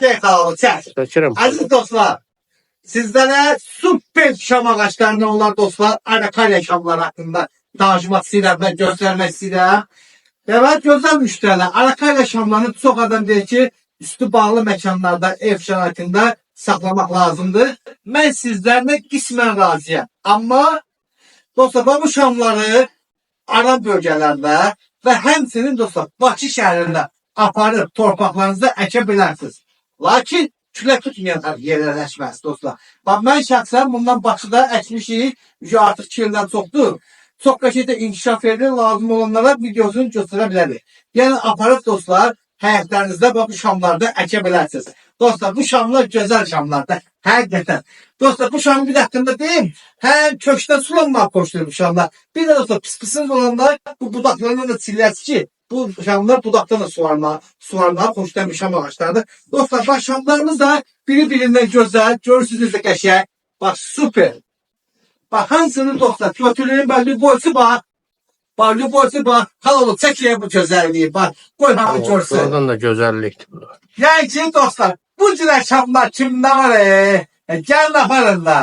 Çek abi çek. Çəkirəm. Aziz dostlar, sizlere süper şam ağaçlarına olan dostlar, Arakalya şamlar hakkında tanışmak istedim ve göstermek istedim. Evet, gözəl müştərilər. Arakalya şamlarını çox adam deyir ki, üstü bağlı məkanlarda, ev şəraitində saxlamaq lazımdır. Mən sizlərlə qismən razıyam. Amma dostlar, bu şamları Aran bölgələrdə və həmçinin dostlar, Bakı şəhərində aparıb torpaqlarınızda əkə bilərsiniz. Lakin külək tutmayan yerləşməz dostlar. Bax, mən şəxsən bundan Bakıda əkmişik, artıq 2 ildən çoxdur. Çox qəşəngdə inkişaf edir, lazım olanlara videosunu göstərə bilərik. Yəni aparıb dostlar, həyətlərinizdə bu şamlarda əkə bilərsiniz. Dostlar, bu şamlar gözəl şamlardır. Həqiqətən. Dostlar, bu şamı bir haqqında deyim. Həm kökdən sulanmaq xoşdur bu şamlar. Bir də dostlar, pis-pisiniz olanlar bu budaqlarından da çilləsi ki, bu şamlar budaqdan da suvarmağa xoşdan bir şam ağaçlardır. Dostlar, bax şamlarımız da biri-birindən gözəl. Görürsünüz də qəşəng. Bax, super. Bax, hansını dostlar, götürürüm, bax, lüboysu bax. Bax, lüboysu bax. Halalı, çəkiyyə bu gözəlliyi, bax. Qoy hamı görsün. Oradan da gözəllikdir bu. Yəni ki, dostlar, bu cürə şamlar kimdə var? Gəlin aparın da.